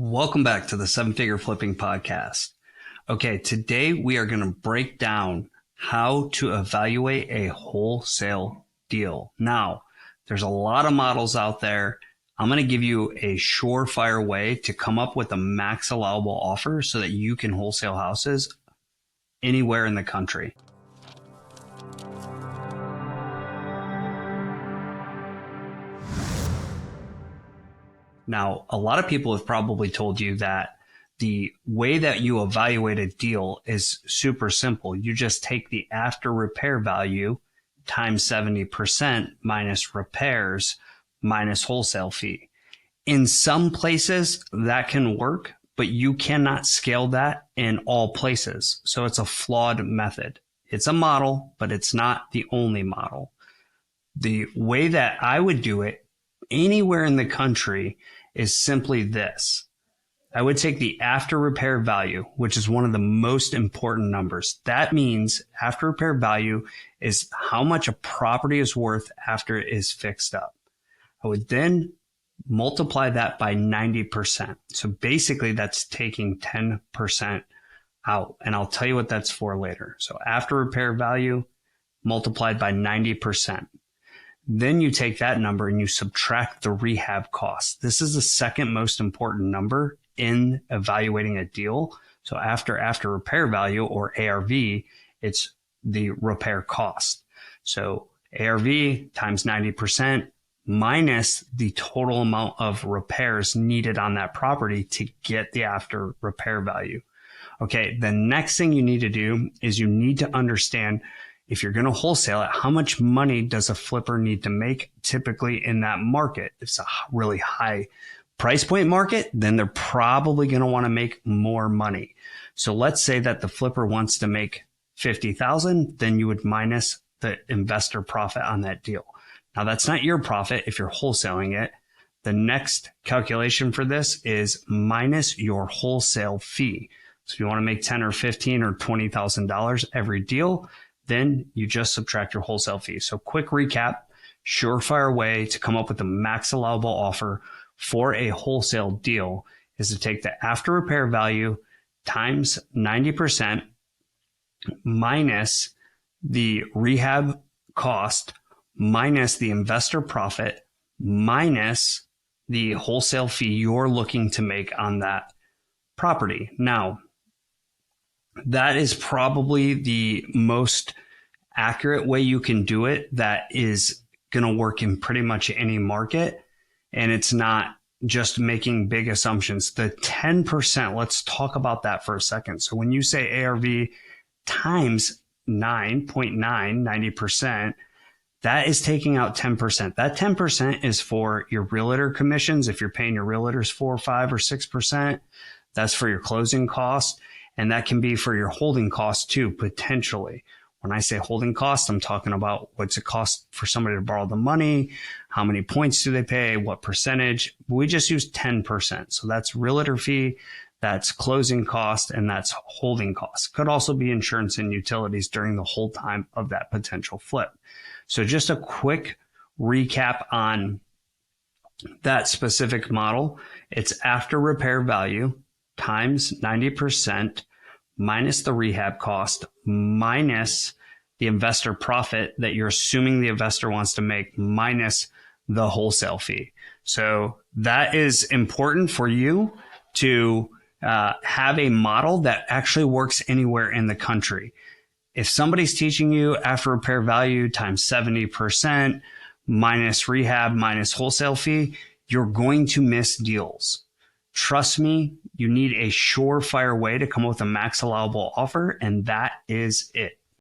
Welcome back to the Seven Figure Flipping Podcast. Okay, today we are going to break down how to evaluate a wholesale deal. Now, there's a lot of models out there. I'm going to give you a surefire way to come up with a max allowable offer so that you can wholesale houses anywhere in the country. Now, a lot of people have probably told you that the way that you evaluate a deal is super simple. You just take the after repair value times 70% minus repairs minus wholesale fee. In some places that can work, but you cannot scale that in all places. So it's a flawed method. It's a model, but it's not the only model. The way that I would do it anywhere in the country is simply this. I would take the after repair value, which is one of the most important numbers. That means after repair value is how much a property is worth after it is fixed up. I would then multiply that by 90%. So basically that's taking 10% out. And I'll tell you what that's for later. So after repair value multiplied by 90%. Then you take that number and you subtract the rehab cost. This is the second most important number in evaluating a deal. So after repair value, or ARV, it's the repair cost. So ARV times 90% minus the total amount of repairs needed on that property to get the after repair value. Okay, the next thing you need to do is you need to understand, if you're going to wholesale it, how much money does a flipper need to make typically in that market? If it's a really high price point market, then they're probably going to want to make more money. So let's say that the flipper wants to make $50,000, then you would minus the investor profit on that deal. Now that's not your profit if you're wholesaling it. The next calculation for this is minus your wholesale fee. So if you want to make $10 or $15 or $20,000 every deal, then you just subtract your wholesale fee. So quick recap, surefire way to come up with the max allowable offer for a wholesale deal is to take the after repair value times 90% minus the rehab cost minus the investor profit minus the wholesale fee you're looking to make on that property. Now, that is probably the most accurate way you can do it that is going to work in pretty much any market. And it's not just making big assumptions. The 10%, let's talk about that for a second. So when you say ARV times 9.9, 90%, that is taking out 10%. That 10% is for your realtor commissions. If you're paying your realtors 4, 5, or 6%, that's for your closing cost. And that can be for your holding costs too, potentially. When I say holding costs, I'm talking about what's it cost for somebody to borrow the money, how many points do they pay, what percentage. We just use 10%. So that's realtor fee, that's closing cost, and that's holding costs. Could also be insurance and utilities during the whole time of that potential flip. So just a quick recap on that specific model. It's after repair value times 90% minus the rehab cost minus the investor profit that you're assuming the investor wants to make minus the wholesale fee. So that is important for you to have a model that actually works anywhere in the country. If somebody's teaching you after repair value times 70% minus rehab minus wholesale fee, you're going to miss deals. Trust me, you need a surefire way to come up with a max allowable offer, and that is it.